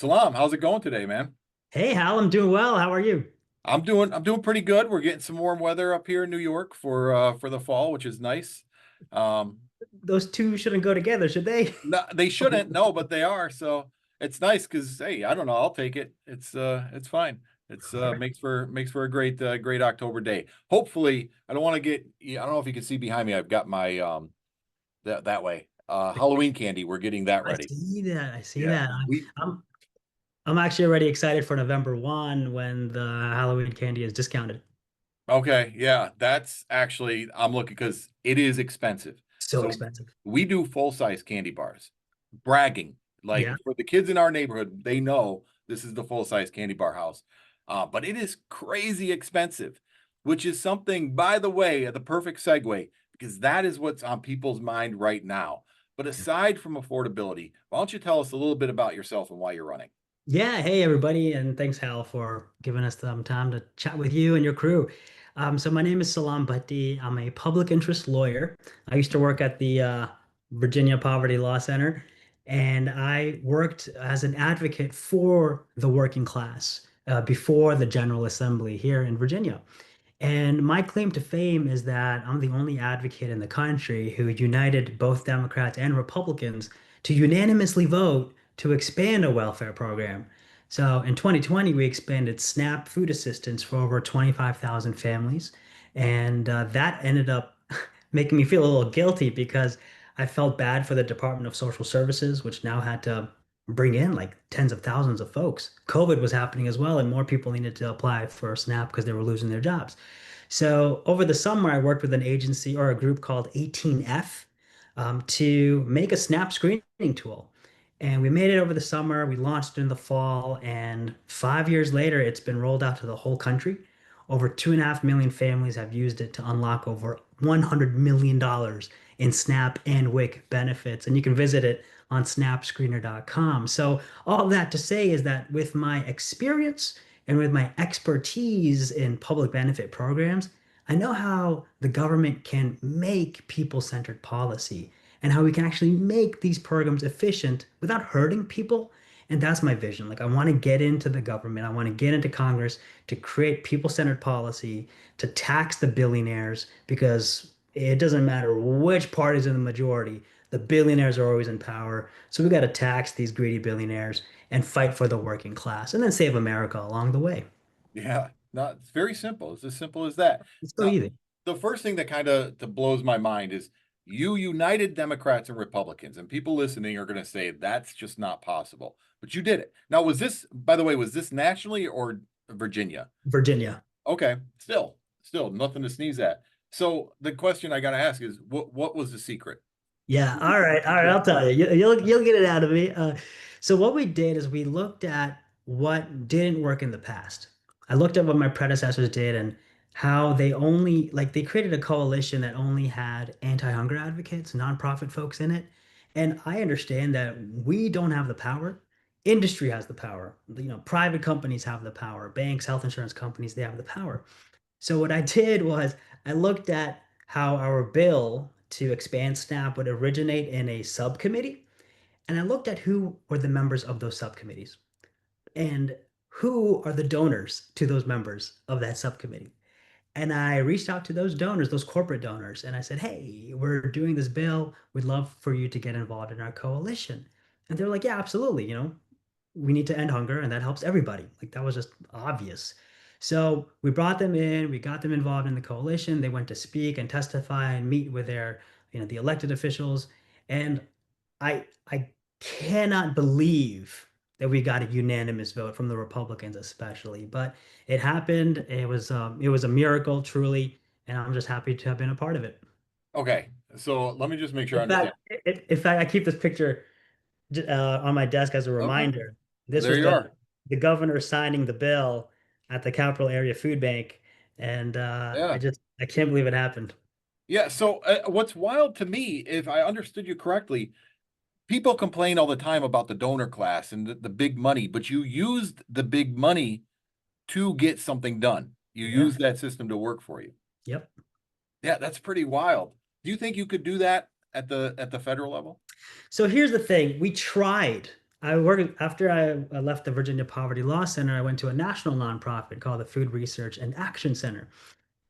Salam, how's it going today, man? Hey, Hal, I'm doing well. How are you? I'm doing pretty good. We're getting some warm weather up here in New York for the fall, which is nice. Um, Those two shouldn't go together, should they? no, they shouldn't, no, but they are. So it's nice because hey, I don't know, I'll take it. It's fine. It's All right. makes for a great October day. Hopefully, I don't want to get I don't know if you can see behind me. I've got my that way. Halloween candy. We're getting that I ready. see that. I see Yeah. that. We I'm I'm actually already excited for November 1 when the Halloween candy is discounted. Okay, yeah, that's actually I'm looking because it is expensive. So So expensive. we do full-size candy bars. Bragging. Like Yeah. for the kids in our neighborhood, they know this is the full-size candy bar house. But it is crazy expensive, which is something, by the way, the perfect segue, because that is what's on people's mind right now. But aside from affordability, why don't you tell us a little bit about yourself and why you're running? Yeah, hey everybody, and thanks Hal for giving us some time to chat with you and your crew. So my name is Salaam Bhatti. I'm a public interest lawyer. I used to work at the Virginia Poverty Law Center, and I worked as an advocate for the working class before the General Assembly here in Virginia. And my claim to fame is that I'm the only advocate in the country who united both Democrats and Republicans to unanimously vote to expand a welfare program. So in 2020, we expanded SNAP food assistance for over 25,000 families. And that ended up making me feel a little guilty because I felt bad for the Department of Social Services, which now had to bring in like tens of thousands of folks. COVID was happening as well, and more people needed to apply for SNAP because they were losing their jobs. So over the summer, I worked with an agency or a group called 18F to make a SNAP screening tool. And we made it over the summer. We launched it in the fall. And 5 years later, it's been rolled out to the whole country. Over 2.5 million families have used it to unlock over $100 million in SNAP and WIC benefits. And you can visit it on snapscreener.com. So, all that to say is that with my experience and with my expertise in public benefit programs, I know how the government can make people-centered policy and how we can actually make these programs efficient without hurting people. And that's my vision. Like, I want to get into the government, I want to get into Congress to create people-centered policy, to tax the billionaires, because it doesn't matter which party's in the majority, the billionaires are always in power. So we got to tax these greedy billionaires and fight for the working class and then save America along the way. Yeah, not it's very simple. It's as simple as that. It's so Now, easy. the first thing that kind of blows my mind is you united Democrats and Republicans, and people listening are going to say that's just not possible. But you did it. Now, was this, by the way, was this nationally or Virginia? Virginia. Okay, still nothing to sneeze at. So the question I got to ask is, what was the secret? Yeah. All right. All right. I'll tell you. You'll get it out of me. So what we did is we looked at what didn't work in the past. I looked at what my predecessors did and how they only like they created a coalition that only had anti-hunger advocates, nonprofit folks in it. And I understand that we don't have the power. Industry has the power. Private companies have the power. Banks, health insurance companies, they have the power. So what I did was I looked at how our bill to expand SNAP would originate in a subcommittee, and I looked at who were the members of those subcommittees and who are the donors to those members of that subcommittee. And I reached out to those donors, those corporate donors, and I said, "Hey, we're doing this bill. We'd love for you to get involved in our coalition." And they're like, "Yeah, absolutely. We need to end hunger, and that helps everybody." Like that was just obvious. So we brought them in, we got them involved in the coalition. They went to speak and testify and meet with the elected officials. And I cannot believe that we got a unanimous vote from the Republicans, especially. But it happened. It was a miracle, truly, and I'm just happy to have been a part of it. Okay, so let me just make sure I In understand. fact, I keep this picture on my desk as a Okay, reminder. This there was you are. the governor signing the bill at the Capital Area Food Bank, and Yeah. I can't believe it happened. Yeah. So what's wild to me, if I understood you correctly, people complain all the time about the donor class and the big money, but you used the big money to get something done. You Yeah. used that system to work for you. Yep. Yeah, that's pretty wild. Do you think you could do that at the federal level? So here's the thing. We tried I worked after I left the Virginia Poverty Law Center. I went to a national nonprofit called the Food Research and Action Center.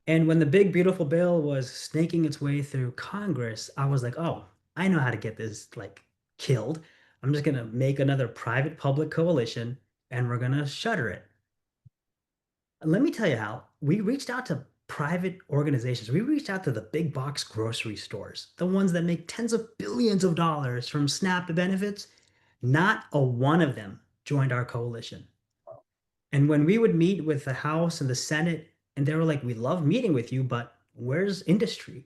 And when the big beautiful bill was snaking its way through Congress, I was like, "Oh, I know how to get this like killed. I'm just gonna make another private public coalition and we're gonna shutter it." Let me tell you how we reached out to private organizations. We reached out to the big box grocery stores, the ones that make tens of billions of dollars from SNAP benefits. Not a one of them joined our coalition. And when we would meet with the House and the Senate, and they were like, "We love meeting with you, but where's industry?"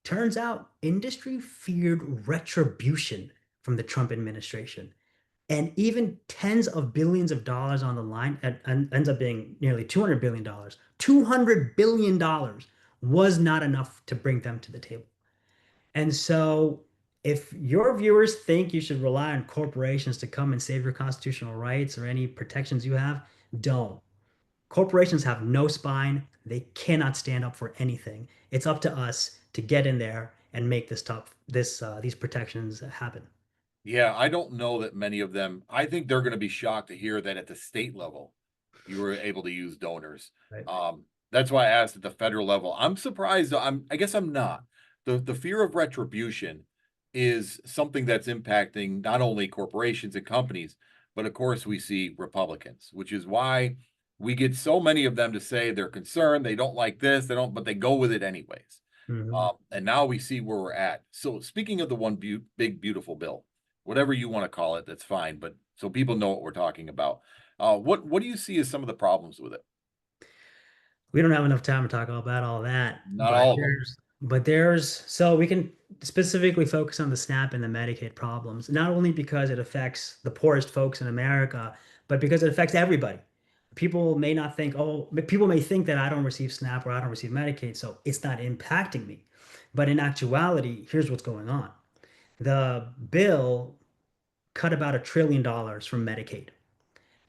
Turns out industry feared retribution from the Trump administration. And even tens of billions of dollars on the line and ends up being nearly $200 billion. $200 billion was not enough to bring them to the table. And so if your viewers think you should rely on corporations to come and save your constitutional rights or any protections you have, don't. Corporations have no spine. They cannot stand up for anything. It's up to us to get in there and make these protections happen. Yeah, I don't know that many of them. I think they're going to be shocked to hear that at the state level, you were able to use donors. Right. That's why I asked at the federal level. I'm surprised. I guess I'm not. The fear of retribution is something that's impacting not only corporations and companies, but of course we see Republicans, which is why we get so many of them to say they're concerned, they don't like this, they don't, but they go with it anyways. Mhm. And now we see where we're at. So speaking of the one big beautiful bill, whatever you want to call it, that's fine. But so people know what we're talking about. What do you see as some of the problems with it? We don't have enough time to talk about all that, Not all of them. but there's so we can specifically focus on the SNAP and the Medicaid problems, not only because it affects the poorest folks in America, but because it affects everybody. People may not think, oh, people may think that I don't receive SNAP or I don't receive Medicaid, so it's not impacting me. But in actuality, here's what's going on. The bill cut about $1 trillion from Medicaid.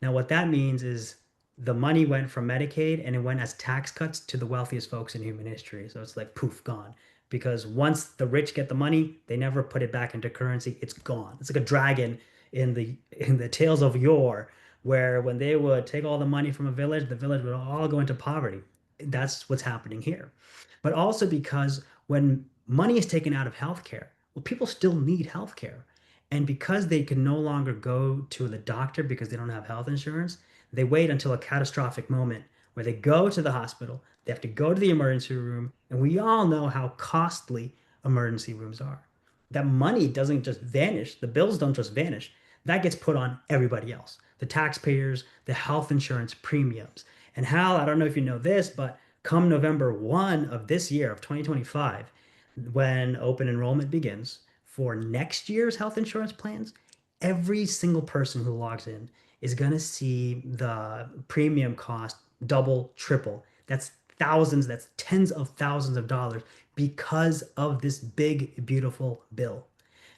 Now, what that means is the money went from Medicaid and it went as tax cuts to the wealthiest folks in human history. So it's like poof, gone. Because once the rich get the money, they never put it back into currency. It's gone. It's like a dragon in the tales of yore, where when they would take all the money from a village, the village would all go into poverty. That's what's happening here. But also because when money is taken out of healthcare, well, people still need healthcare. And because they can no longer go to the doctor because they don't have health insurance, they wait until a catastrophic moment where they go to the hospital, they have to go to the emergency room, and we all know how costly emergency rooms are. That money doesn't just vanish, the bills don't just vanish. That gets put on everybody else, the taxpayers, the health insurance premiums. And Hal, I don't know if you know this, but come November 1 of this year, of 2025, when open enrollment begins for next year's health insurance plans, every single person who logs in is going to see the premium cost double, triple. That's thousands, that's tens of thousands of dollars because of this big, beautiful bill.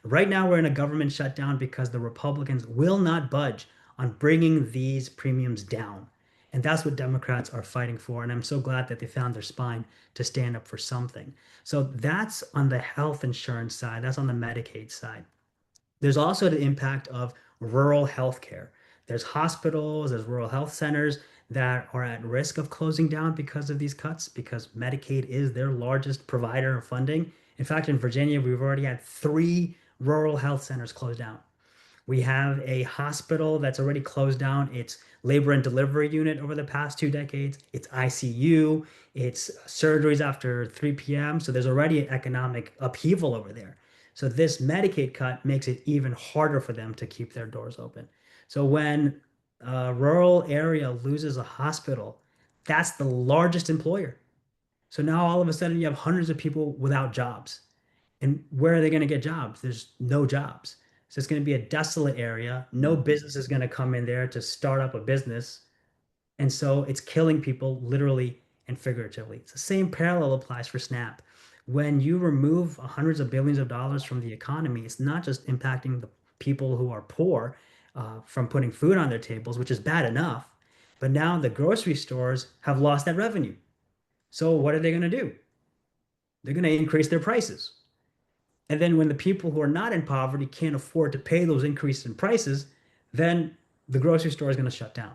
Right now, we're in a government shutdown because the Republicans will not budge on bringing these premiums down. And that's what Democrats are fighting for. And I'm so glad that they found their spine to stand up for something. So that's on the health insurance side, that's on the Medicaid side. There's also the impact of rural healthcare. There's hospitals, there's rural health centers that are at risk of closing down because of these cuts, because Medicaid is their largest provider of funding. In fact, in Virginia, we've already had three rural health centers close down. We have a hospital that's already closed down its labor and delivery unit over the past 2 decades. It's ICU, it's surgeries after 3 p.m. So there's already an economic upheaval over there. So this Medicaid cut makes it even harder for them to keep their doors open. So when a rural area loses a hospital, that's the largest employer. So now all of a sudden you have hundreds of people without jobs. And where are they going to get jobs? There's no jobs. So it's going to be a desolate area. No Mhm. business is going to come in there to start up a business. And so it's killing people literally and figuratively. It's the same parallel applies for SNAP. When you remove hundreds of billions of dollars from the economy, it's not just impacting the people who are poor from putting food on their tables, which is bad enough, but now the grocery stores have lost that revenue. So what are they going to do? They're going to increase their prices. And then when the people who are not in poverty can't afford to pay those increases in prices, then the grocery store is going to shut down.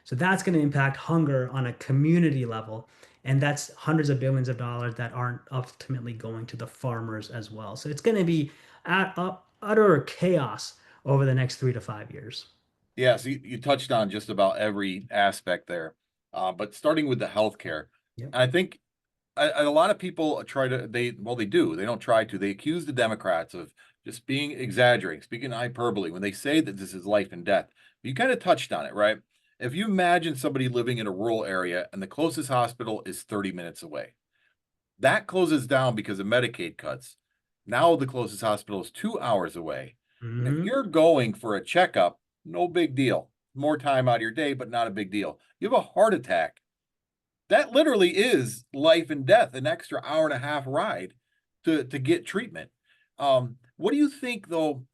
So that's going to impact hunger on a community level. And that's hundreds of billions of dollars that aren't ultimately going to the farmers as well. So it's going to be utter chaos over the next 3 to 5 years. Yeah, so you touched on just about every aspect there, but starting with the healthcare, Yep. and I think a lot of people try to they do, they don't try to, they accuse the Democrats of just being exaggerating, speaking hyperbole when they say that this is life and death. You kind of touched on it, right? If you imagine somebody living in a rural area and the closest hospital is 30 minutes away, that closes down because of Medicaid cuts. Now the closest hospital is 2 hours away. And if Hmm. you're going for a checkup, no big deal. More time out of your day, but not a big deal. You have a heart attack. That literally is life and death, an extra hour and a half ride to get treatment. What do you think though?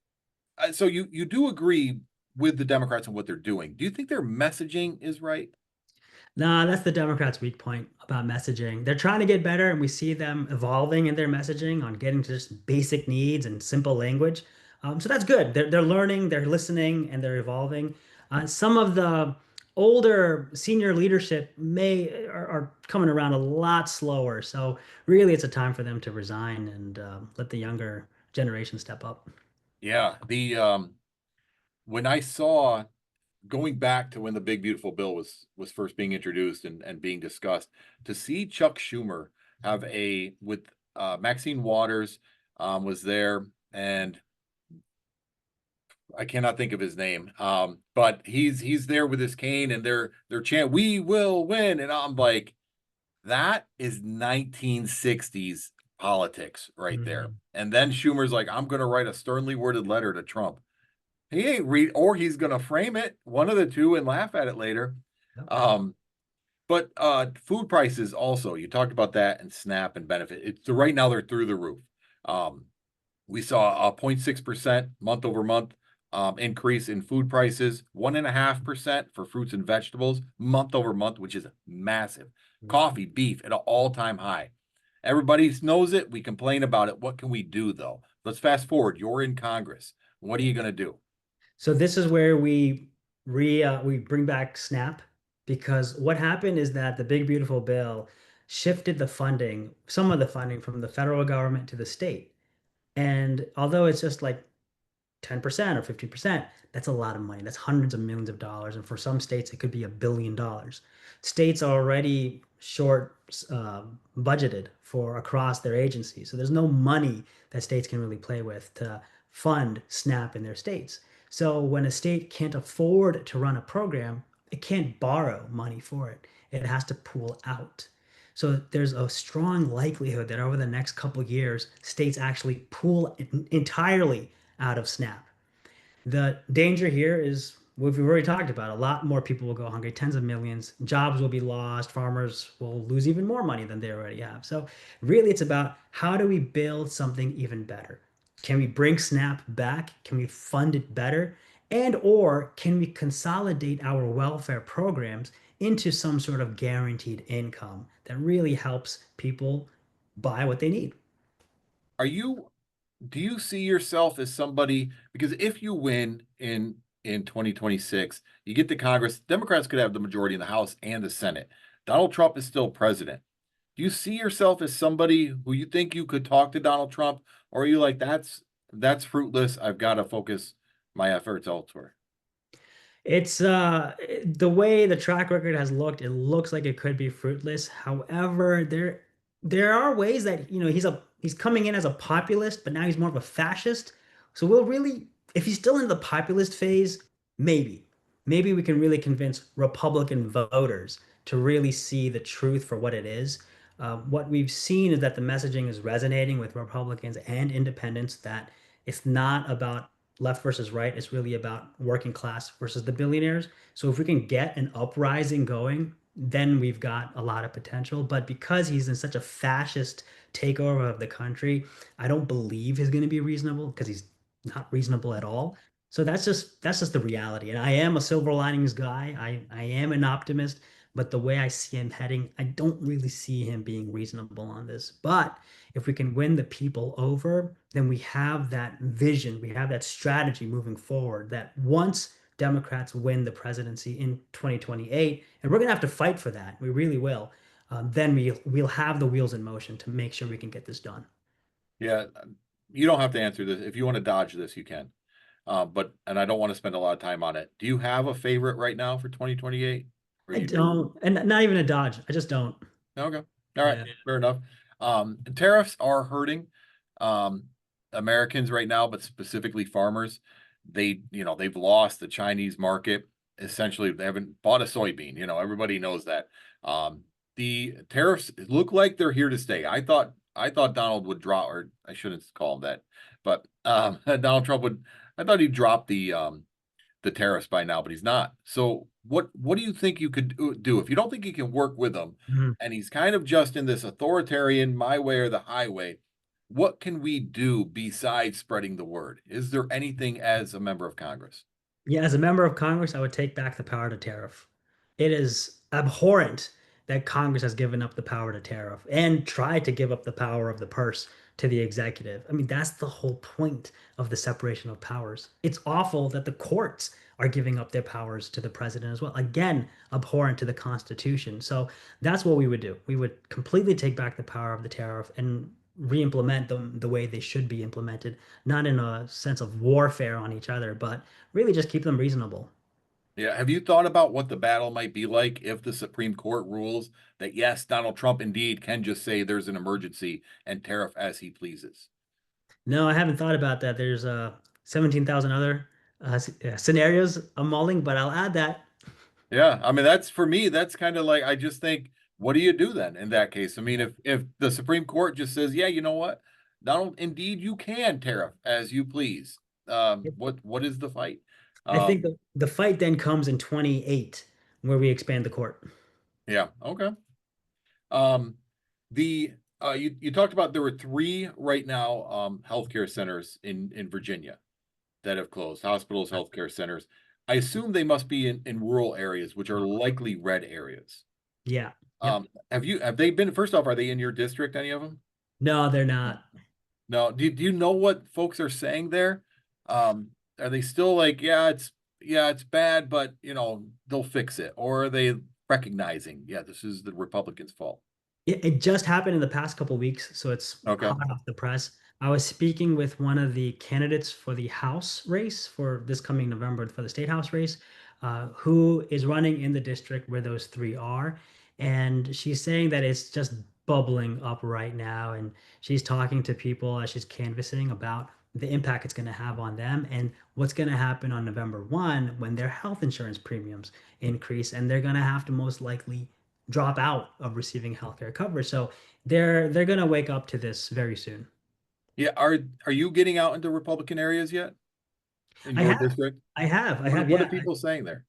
So you do agree with the Democrats on what they're doing. Do you think their messaging is right? Nah, that's the Democrats' weak point about messaging. They're trying to get better, and we see them evolving in their messaging on getting to just basic needs and simple language. So that's good. They're learning, they're listening, and they're evolving. Some of the older senior leadership are coming around a lot slower. So really, it's a time for them to resign and let the younger generation step up. Yeah, the when I saw going back to when the big beautiful bill was first being introduced and being discussed, to see Chuck Schumer have a with Maxine Waters was there, and I cannot think of his name, but he's there with his cane and they're chant we will win, and I'm like, that is 1960s politics right there. Mhm. And then Schumer's like, I'm going to write a sternly worded letter to Trump. He ain't read, or he's gonna frame it, one of the two, and laugh at it later. Yep. But food prices also, you talked about that and SNAP and benefit. It's right now they're through the roof. Um, we saw a 0.6% month over month increase in food prices, 1.5% for fruits and vegetables month over month, which is massive. Coffee, beef at an all-time high. Everybody knows it. We complain about it. What can we do though? Let's fast forward. You're in Congress. What are you going to do? So this is where we bring back SNAP, because what happened is that the big beautiful bill shifted the funding, some of the funding from the federal government to the state. And although it's just like 10% or 50%, that's a lot of money. That's hundreds of millions of dollars. And for some states, it could be $1 billion. States are already short budgeted for across their agencies. So there's no money that states can really play with to fund SNAP in their states. So when a state can't afford to run a program, it can't borrow money for it. It has to pool out. So there's a strong likelihood that over the next couple of years, states actually pool entirely out of SNAP. The danger here is what we've already talked about. A lot more people will go hungry, tens of millions. Jobs will be lost. Farmers will lose even more money than they already have. So, really, it's about how do we build something even better? Can we bring SNAP back? Can we fund it better? And or can we consolidate our welfare programs into some sort of guaranteed income that really helps people buy what they need? Are you do you see yourself as somebody, because if you win in 2026, you get to Congress, Democrats could have the majority in the House and the Senate. Donald Trump is still president. Do you see yourself as somebody who you think you could talk to Donald Trump, or are you like that's fruitless. I've got to focus my efforts elsewhere. It's the way the track record has looked, it looks like it could be fruitless. However, there are ways that, he's coming in as a populist, but now he's more of a fascist. So we'll really, if he's still in the populist phase, maybe. Maybe we can really convince Republican voters to really see the truth for what it is. What we've seen is that the messaging is resonating with Republicans and independents, that it's not about left versus right. It's really about working class versus the billionaires. So if we can get an uprising going, then we've got a lot of potential. But because he's in such a fascist takeover of the country, I don't believe he's going to be reasonable, because he's not reasonable at all. So that's just the reality. And I am a silver linings guy. I am an optimist, But the way I see him heading, I don't really see him being reasonable on this. But if we can win the people over, then we have that vision, we have that strategy moving forward that once Democrats win the presidency in 2028, and we're going to have to fight for that. We really will. Then we'll have the wheels in motion to make sure we can get this done. Yeah, you don't have to answer this. If you want to dodge this, you can. And I don't want to spend a lot of time on it. Do you have a favorite right now for 2028? I don't, and not even a dodge. I just don't. Okay. All right. Yeah. Fair enough. Tariffs are hurting Americans right now, but specifically farmers. They've lost the Chinese market. Essentially, they haven't bought a soybean. Everybody knows that. The tariffs look like they're here to stay. I thought Donald would drop, or I shouldn't call him that, but Donald Trump would. I thought he'd drop the tariffs by now, but he's not. So what do you think you could do if you don't think you can work with him, Mhm. and he's kind of just in this authoritarian my way or the highway? What can we do besides spreading the word? Is there anything as a member of Congress? Yeah, as a member of Congress, I would take back the power to tariff. It is abhorrent that Congress has given up the power to tariff and tried to give up the power of the purse to the executive. I mean, that's the whole point of the separation of powers. It's awful that the courts are giving up their powers to the president as well. Again, abhorrent to the Constitution. So that's what we would do. We would completely take back the power of the tariff and re-implement them the way they should be implemented, not in a sense of warfare on each other, but really just keep them reasonable. Yeah. Have you thought about what the battle might be like if the Supreme Court rules that yes, Donald Trump indeed can just say there's an emergency and tariff as he pleases? No, I haven't thought about that. There's 17,000 other scenarios I'm mulling, but I'll add that. Yeah, I mean that's for me. That's kind of like I just think, what do you do then in that case? I mean, Yeah. if the Supreme Court just says, yeah, you know what, Donald, indeed you can tariff as you please. What is the fight? I think Um, the fight then comes in 28 where we expand the court. yeah, okay. Um, the you talked about there were three right now healthcare centers in Virginia that have closed, hospitals, healthcare centers. I assume they must be in rural areas, which are likely red areas. Yeah. Yep. Have they been, first off, are they in your district, any of them? No, they're not. No. Do you know what folks are saying there? Are they still like, yeah, it's bad, but they'll fix it? Or are they recognizing, yeah, this is the Republicans' fault? It just happened in the past couple weeks, so it's Okay. hot off the press. I was speaking with one of the candidates for the House race for this coming November for the State House race, who is running in the district where those three are. And she's saying that it's just bubbling up right now. And she's talking to people as she's canvassing about the impact it's going to have on them and what's going to happen on November 1 when their health insurance premiums increase. And they're going to have to most likely drop out of receiving healthcare coverage. So they're gonna wake up to this very soon. Yeah. Are you getting out into Republican areas yet in I your have, district? I have, What are yeah. people saying there?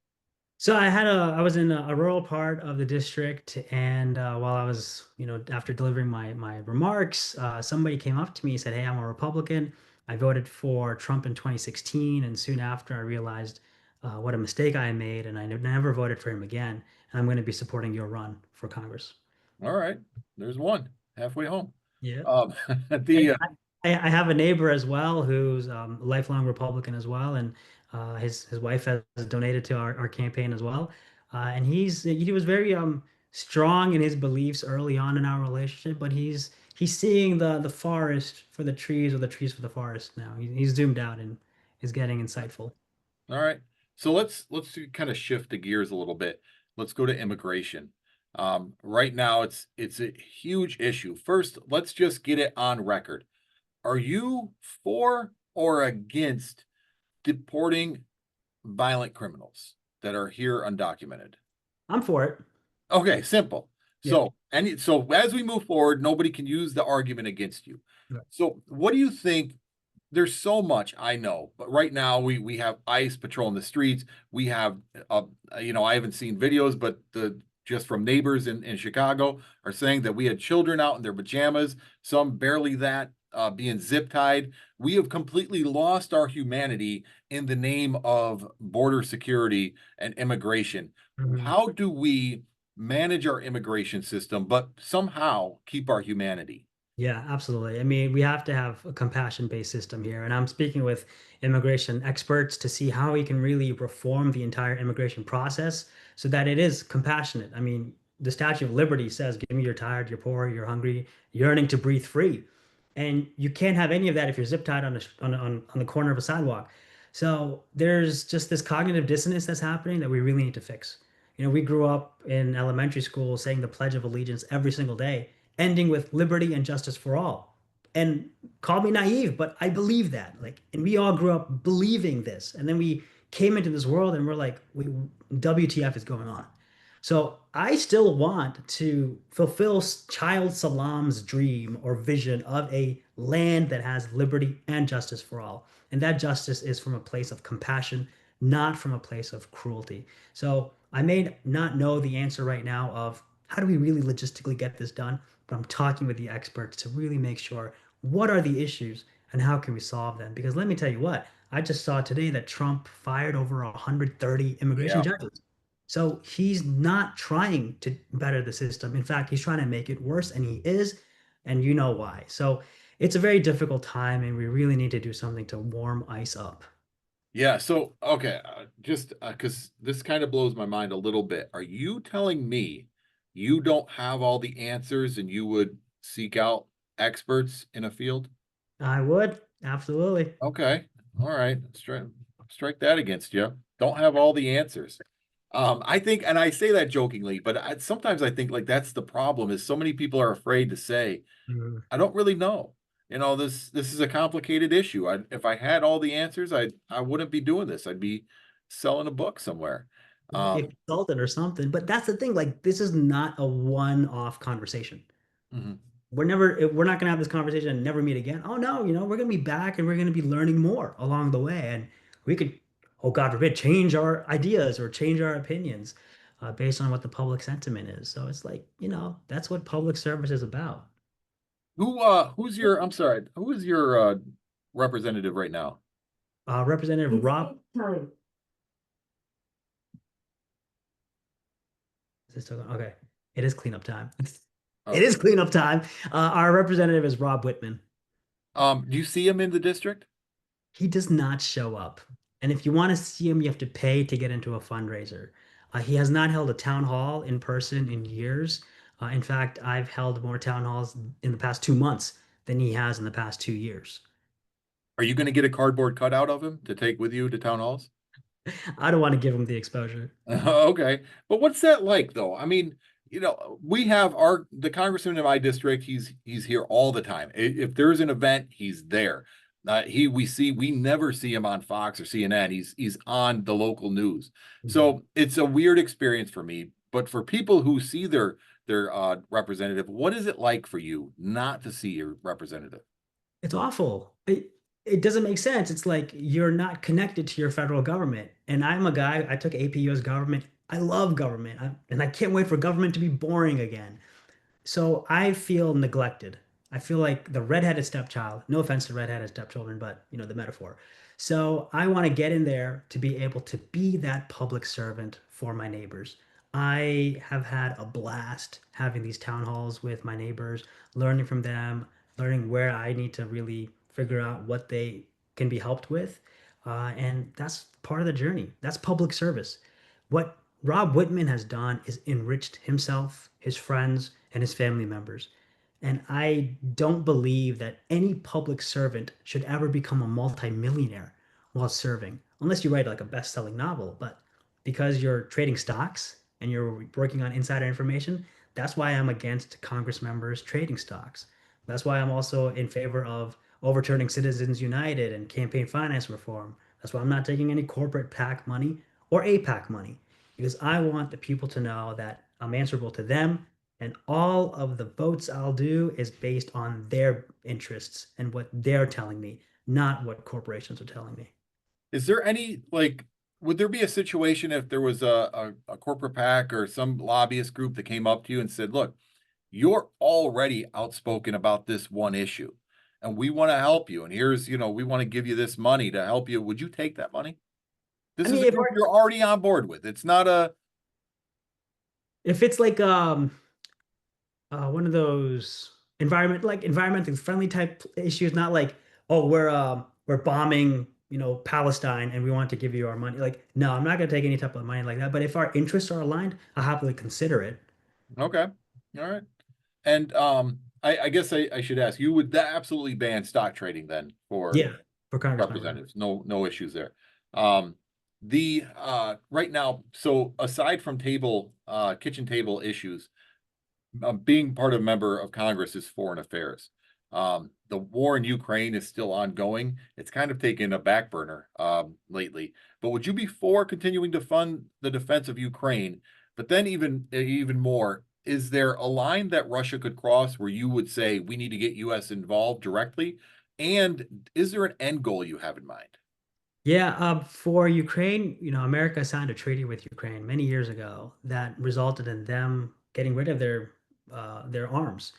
So I was in a rural part of the district, and while I was, after delivering my remarks, somebody came up to me and said, "Hey, I'm a Republican. I voted for Trump in 2016, and soon after I realized what a mistake I made, and I never voted for him again. And I'm going to be supporting your run for Congress." All right. There's one halfway home. Yeah. Um, And the I have a neighbor as well who's a lifelong Republican as well, and his wife has donated to our campaign as well. And he was very strong in his beliefs early on in our relationship, but he's seeing the forest for the trees or the trees for the forest now. He's zoomed out and is getting insightful. All right. So let's kind of shift the gears a little bit. Let's go to immigration. Right now it's a huge issue. First, let's just get it on record. Are you for or against deporting violent criminals that are here undocumented? I'm for it. Okay, simple. Yeah. So as we move forward, nobody can use the argument against you. Right. So what do you think? There's so much I know, but right now we have ICE patrolling the streets. We have I haven't seen videos, but the just from neighbors in Chicago are saying that we had children out in their pajamas, some barely that, being zip tied. We have completely lost our humanity in the name of border security and immigration. Mhm. How do we manage our immigration system, but somehow keep our humanity. Yeah, absolutely. I mean, we have to have a compassion-based system here. And I'm speaking with immigration experts to see how we can really reform the entire immigration process so that it is compassionate. I mean, the Statue of Liberty says, give me you're tired, you're poor, you're hungry, yearning to breathe free. And you can't have any of that if you're zip tied on the corner of a sidewalk. So there's just this cognitive dissonance that's happening that we really need to fix. We grew up in elementary school saying the Pledge of Allegiance every single day, ending with liberty and justice for all. And call me naive, but I believe that. Like, and we all grew up believing this. And then we came into this world and we're like, WTF is going on? So I still want to fulfill child Salam's dream or vision of a land that has liberty and justice for all. And that justice is from a place of compassion, not from a place of cruelty. So I may not know the answer right now of how do we really logistically get this done, but I'm talking with the experts to really make sure what are the issues and how can we solve them? Because let me tell you what, I just saw today that Trump fired over 130 immigration Yeah. judges. So he's not trying to better the system. In fact, he's trying to make it worse, and he is, and you know why. So it's a very difficult time, and we really need to do something to warm ice up. Yeah. So, okay, just because this kind of blows my mind a little bit. Are you telling me you don't have all the answers and you would seek out experts in a field? I would, absolutely. Okay. All right. Strike that against you. Don't have all the answers. I think, and I say that jokingly, but sometimes I think like that's the problem is so many people are afraid to say, Mm. I don't really know. This is a complicated issue. If I had all the answers, I wouldn't be doing this. I'd be selling a book somewhere. Be a Um, consultant or something. But that's the thing, like this is not a one-off conversation. mhm. We're not gonna have this conversation and never meet again. Oh no, we're gonna be back and we're gonna be learning more along the way. And we could, oh God forbid, change our ideas or change our opinions based on what the public sentiment is. So it's like, that's what public service is about. Who's your, I'm sorry, who is your representative right now? Representative Rob, is this still going? Okay. It is cleanup time. It Okay. is cleanup time. Our representative is Rob Whitman. Do you see him in the district? He does not show up. And if you want to see him, you have to pay to get into a fundraiser. He has not held a town hall in person in years. In fact, I've held more town halls in the past 2 months than he has in the past 2 years. Are you going to get a cardboard cutout of him to take with you to town halls? I don't want to give him the exposure. Okay. But what's that like though? I mean, we have the congressman in my district, he's here all the time. If there's an event, he's there. We never see him on Fox or CNN. He's on the local news. Mhm. So it's a weird experience for me. But for people who see their representative, what is it like for you not to see your representative? It's awful. It doesn't make sense. It's like you're not connected to your federal government. And I'm a guy, I took AP US government. I love government. And I can't wait for government to be boring again. So I feel neglected. I feel like the redheaded stepchild. No offense to redheaded stepchildren, but the metaphor. So I want to get in there to be able to be that public servant for my neighbors. I have had a blast having these town halls with my neighbors, learning from them, learning where I need to really figure out what they can be helped with. And that's part of the journey. That's public service. What Rob Whitman has done is enriched himself, his friends, and his family members. And I don't believe that any public servant should ever become a multimillionaire while serving, unless you write like a best-selling novel. But because you're trading stocks and you're working on insider information, that's why I'm against Congress members trading stocks. That's why I'm also in favor of overturning Citizens United and campaign finance reform. That's why I'm not taking any corporate PAC money or APAC money because I want the people to know that I'm answerable to them and all of the votes I'll do is based on their interests and what they're telling me, not what corporations are telling me. Is there any like would there be a situation if there was a corporate PAC or some lobbyist group that came up to you and said, look, you're already outspoken about this one issue and we want to help you. And here's, we want to give you this money to help you. Would you take that money? I This is mean, a if group you're already on board with. It's not a, If it's like one of those environmentally friendly type issues, not like, oh, we're bombing, Palestine and we want to give you our money. Like, no, I'm not gonna take any type of money like that. But if our interests are aligned, I'll happily consider it. Okay. All right. And I guess I should ask, you would that absolutely ban stock trading then for Yeah, for Congress member. representatives? No issues there. Um, the right now, so aside from kitchen table issues, being part of a member of Congress is foreign affairs. The war in Ukraine is still ongoing. It's kind of taken a back burner lately. But would you be for continuing to fund the defense of Ukraine? But then even more, is there a line that Russia could cross where you would say we need to get US involved directly? And is there an end goal you have in mind? Yeah, for Ukraine, America signed a treaty with Ukraine many years ago that resulted in them getting rid of their arms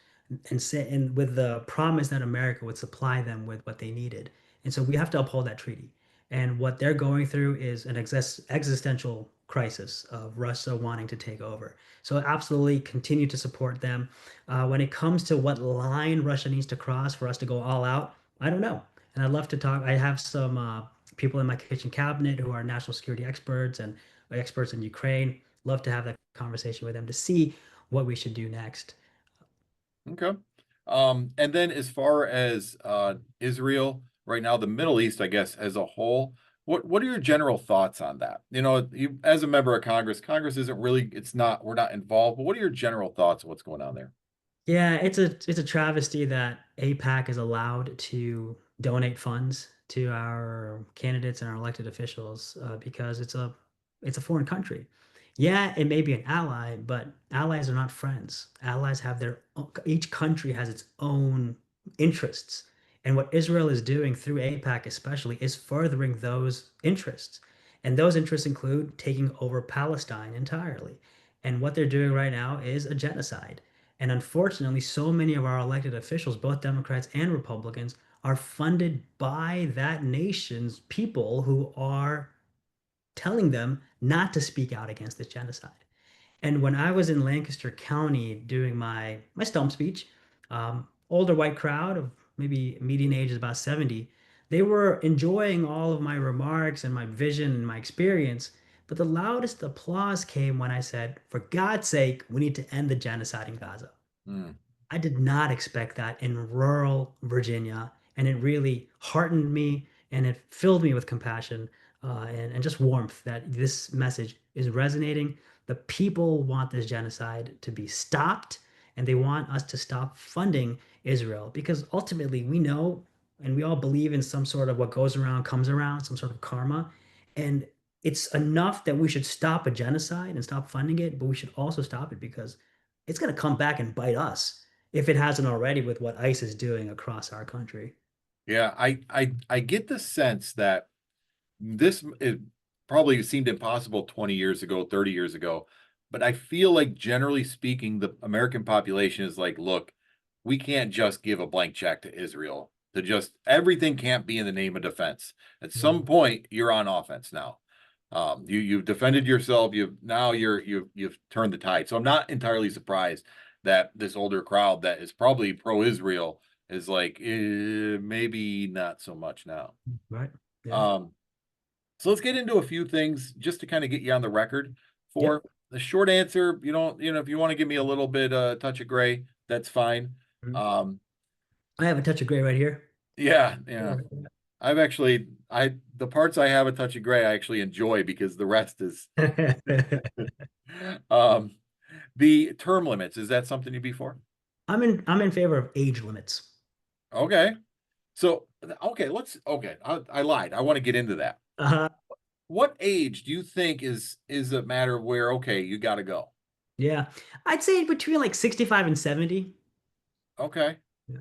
and with the promise that America would supply them with what they needed. And so we have to uphold that treaty. And what they're going through is an existential crisis of Russia wanting to take over. So absolutely continue to support them. When it comes to what line Russia needs to cross for us to go all out, I don't know. And I'd love to talk. I have some people in my kitchen cabinet who are national security experts and experts in Ukraine. Love to have that conversation with them to see what we should do next. Okay. And then as far as Israel right now, the Middle East, I guess, as a whole, what are your general thoughts on that? You as a member of Congress, Congress isn't really, we're not involved, but what are your general thoughts on what's going on there? Yeah, it's a travesty that APAC is allowed to donate funds to our candidates and our elected officials because it's a foreign country. Yeah, it may be an ally, but allies are not friends. Allies have each country has its own interests. And what Israel is doing through APAC especially is furthering those interests. And those interests include taking over Palestine entirely. And what they're doing right now is a genocide. And unfortunately, so many of our elected officials, both Democrats and Republicans, are funded by that nation's people who are telling them not to speak out against this genocide. And when I was in Lancaster County doing my stump speech, older white crowd of maybe median age is about 70, they were enjoying all of my remarks and my vision and my experience. But the loudest applause came when I said, for God's sake, we need to end the genocide in Gaza. Hmm. I did not expect that in rural Virginia, and it really heartened me and it filled me with compassion and just warmth that this message is resonating. The people want this genocide to be stopped, and they want us to stop funding Israel because ultimately we know and we all believe in some sort of what goes around comes around, some sort of karma. And it's enough that we should stop a genocide and stop funding it, but we should also stop it because it's going to come back and bite us if it hasn't already with what ICE is doing across our country. Yeah, I get the sense that this it probably seemed impossible 20 years ago, 30 years ago. But I feel like generally speaking, the American population is like, look, we can't just give a blank check to Israel. To just everything can't be in the name of defense. At some Mm, point, you're on offense now. You've defended yourself. You've turned the tide. So I'm not entirely surprised that this older crowd that is probably pro-Israel is like, maybe not so much now. right? Yeah. Um, so let's get into a few things just to kind of get you on the record. Yep. For the short answer, if you want to give me a little bit touch of gray, that's fine. Mhm. Um, I have a touch of gray right here. yeah, yeah. The parts I have a touch of gray, I actually enjoy because the rest is um the term limits. Is that something you'd be for? I'm in favor of age limits. Okay. So I lied. I want to get into that. Uh, What age do you think is a matter of where okay, you got to go? yeah. I'd say between like 65 and 70. Okay. Yeah.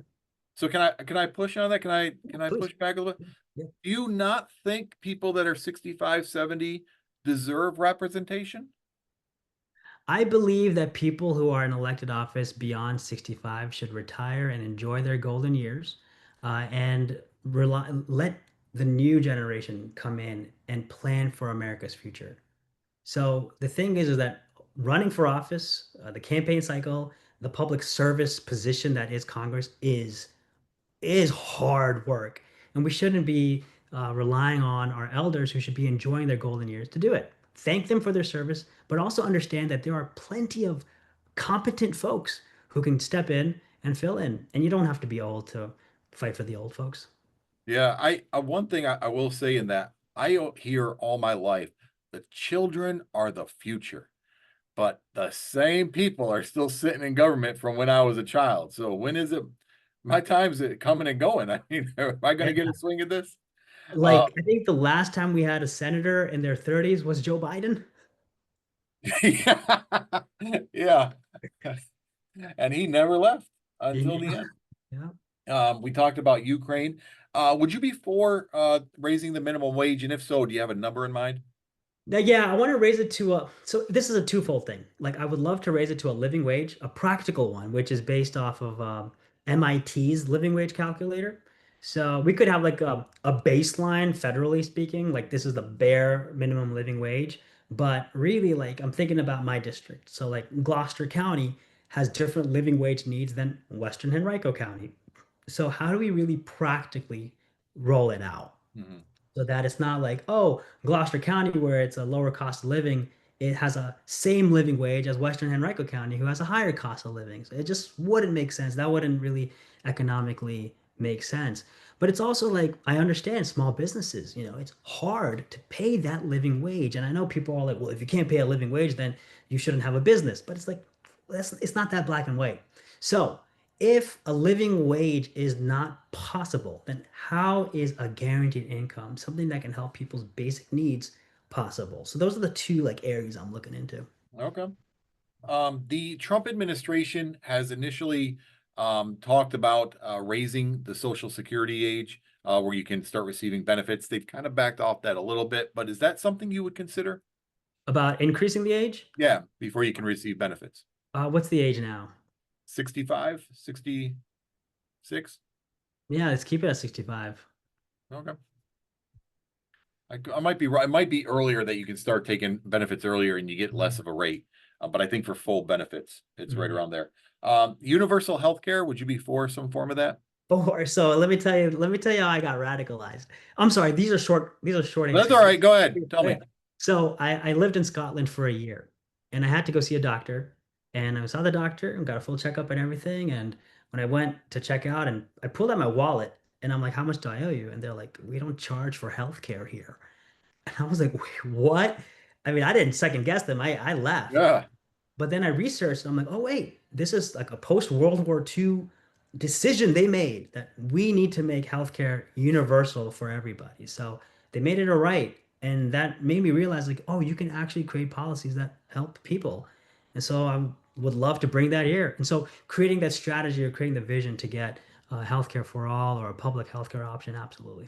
So can I push on that? Can I Please. push back a little bit? Yeah. Do you not think people that are 65, 70 deserve representation? I believe that people who are in elected office beyond 65 should retire and enjoy their golden years and let the new generation come in and plan for America's future. So the thing is that running for office, the campaign cycle, the public service position that is Congress is hard work, and we shouldn't be relying on our elders who should be enjoying their golden years to do it. Thank them for their service, but also understand that there are plenty of competent folks who can step in and fill in, and you don't have to be old to fight for the old folks. Yeah, one thing I will say in that hear all my life, the children are the future, but the same people are still sitting in government from when I was a child. So when is it? My time's coming and going. I mean, am I going Yeah. to get a swing at this? Uh, Like, I think the last time we had a senator in their 30s was Joe Biden. yeah, yeah, and he never left until the Yeah. end. Yeah. We talked about Ukraine. Would you be for raising the minimum wage? And if so, do you have a number in mind? Now, yeah, I want to raise it to a, so this is a twofold thing. Like, I would love to raise it to a living wage, a practical one, which is based off of MIT's living wage calculator. So we could have like a baseline, federally speaking, like this is the bare minimum living wage. But really, like, I'm thinking about my district. So, like, Gloucester County has different living wage needs than Western Henrico County. So, how do we really practically roll it out? Mhm. So that it's not like, oh, Gloucester County, where it's a lower cost of living, it has a same living wage as Western Henrico County, who has a higher cost of living. So it just wouldn't make sense. That wouldn't really economically make sense. But it's also like, I understand small businesses, it's hard to pay that living wage. And I know people are like, well, if you can't pay a living wage, then you shouldn't have a business. But it's like, it's not that black and white. So if a living wage is not possible, then how is a guaranteed income, something that can help people's basic needs, possible? So those are the two like areas I'm looking into. Okay. The Trump administration has initially talked about raising the Social Security age where you can start receiving benefits. They've kind of backed off that a little bit, but is that something you would consider? About increasing the age? Yeah, before you can receive benefits. What's the age now? 65, 66. Yeah, let's keep it at 65. Okay. I might be right. It might be earlier that you can start taking benefits earlier and you get less of a rate. But I think for full benefits, it's right Mhm. around there. Universal health care, would you be for some form of that? Or so let me tell you how I got radicalized. I'm sorry, these are short That's answers. all right. Go ahead. Tell me. Okay. So I lived in Scotland for a year and I had to go see a doctor. And I saw the doctor and got a full checkup and everything. And when I went to check out and I pulled out my wallet and I'm like, how much do I owe you? And they're like, we don't charge for healthcare here. And I was like, wait, what? I mean, I didn't second guess them. I laughed. Yeah. But then I researched, and I'm like, oh wait, this is like a post World War II decision they made that we need to make healthcare universal for everybody. So they made it a right, and that made me realize like, oh, you can actually create policies that help people. And so I would love to bring that here. And so creating that strategy or creating the vision to get healthcare for all or a public healthcare option, absolutely.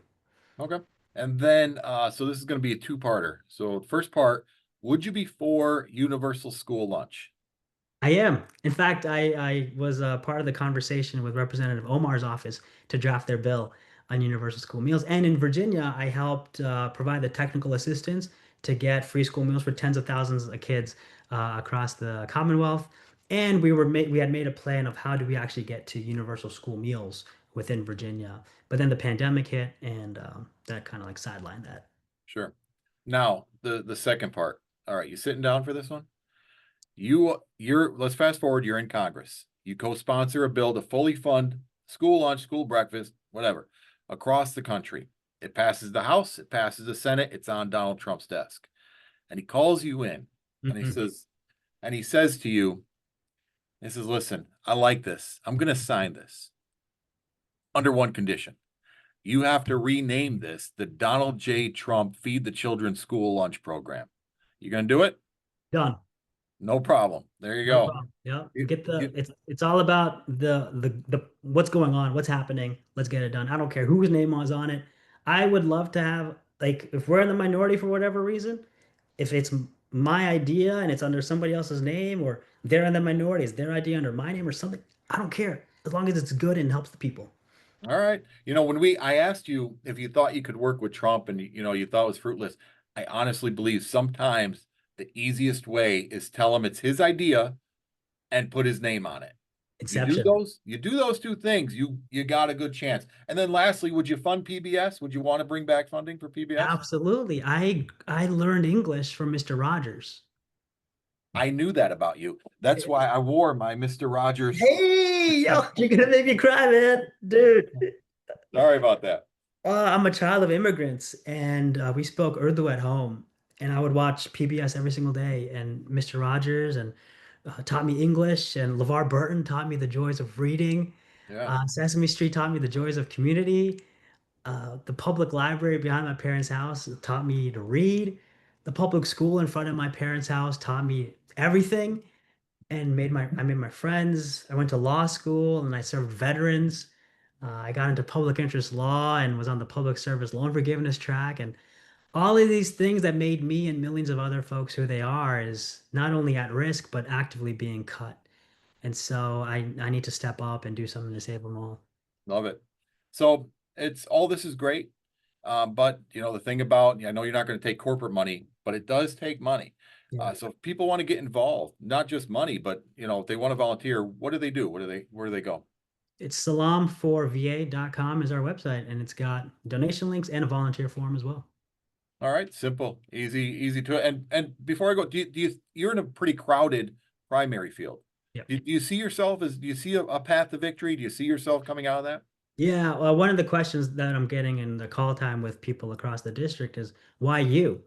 Okay. And then, so this is going to be a two-parter. So first part, would you be for universal school lunch? I am. In fact, I was part of the conversation with Representative Omar's office to draft their bill on universal school meals. And in Virginia, I helped provide the technical assistance to get free school meals for tens of thousands of kids across the Commonwealth. And we had made a plan of how do we actually get to universal school meals within Virginia. But then the pandemic hit, and that kind of like sidelined that. Sure. Now, the second part. All right, you sitting down for this one? Let's fast forward, you're in Congress. You co-sponsor a bill to fully fund school lunch, school breakfast, whatever, across the country. It passes the House, it passes the Senate, it's on Donald Trump's desk. And he calls you in and Mhm. he says to you, he says, listen, I like this. I'm gonna sign this under one condition. You have to rename this the Donald J. Trump Feed the Children School Lunch Program. You gonna do it? Done. No problem. There you No go. problem. Yeah. You- Get the you- it's all about the what's going on, what's happening. Let's get it done. I don't care whose name was on it. I would love to have like if we're in the minority for whatever reason, if it's my idea and it's under somebody else's name or they're in the minority, it's their idea under my name or something. I don't care as long as it's good and helps the people. All right. I asked you if you thought you could work with Trump and you thought it was fruitless. I honestly believe sometimes the easiest way is tell him it's his idea and put his name on it. Inception. You do those two things, you got a good chance. And then lastly, would you fund PBS? Would you want to bring back funding for PBS? Absolutely. I learned English from Mr. Rogers. I knew that about you. That's why I wore my Mr. Rogers. Hey, yo, you're gonna make me cry, man, dude. Sorry about that. I'm a child of immigrants, and we spoke Urdu at home, and I would watch PBS every single day. And Mr. Rogers and taught me English, and LeVar Burton taught me the joys of reading. Yeah. Sesame Street taught me the joys of community. The public library behind my parents' house taught me to read. The public school in front of my parents' house taught me everything and I made my friends. I went to law school and I served veterans. I got into public interest law and was on the public service loan forgiveness track. And all of these things that made me and millions of other folks who they are is not only at risk, but actively being cut. And so I need to step up and do something to save them all. Love it. So it's all this is great. But the thing about, I know you're not going to take corporate money, but it does take money. Yeah. So if people want to get involved, not just money, but if they want to volunteer, what do they do? Where do they go? It's salamforva.com is our website, and it's got donation links and a volunteer form as well. All right, simple, easy to, and before I go, you're in a pretty crowded primary field. Yeah. Do you see yourself do you see a path to victory? Do you see yourself coming out of that? Yeah, well, one of the questions that I'm getting in the call time with people across the district is, why you?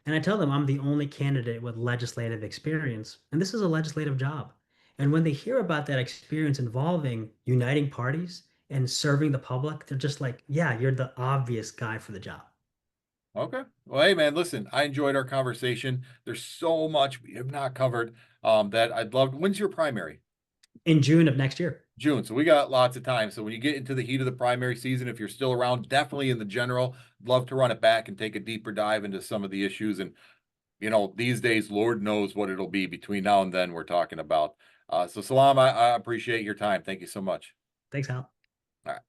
And I tell them I'm the only candidate with legislative experience, and this is a legislative job. And when they hear about that experience involving uniting parties and serving the public, they're just like, yeah, you're the obvious guy for the job. Okay. Well, hey man, listen, I enjoyed our conversation. There's so much we have not covered that I'd love. When's your primary? In June of next year. June. So we got lots of time. So when you get into the heat of the primary season, if you're still around, definitely in the general, love to run it back and take a deeper dive into some of the issues. And these days, Lord knows what it'll be between now and then we're talking about. So Salam, I appreciate your time. Thank you so much. Thanks, Hal. All right.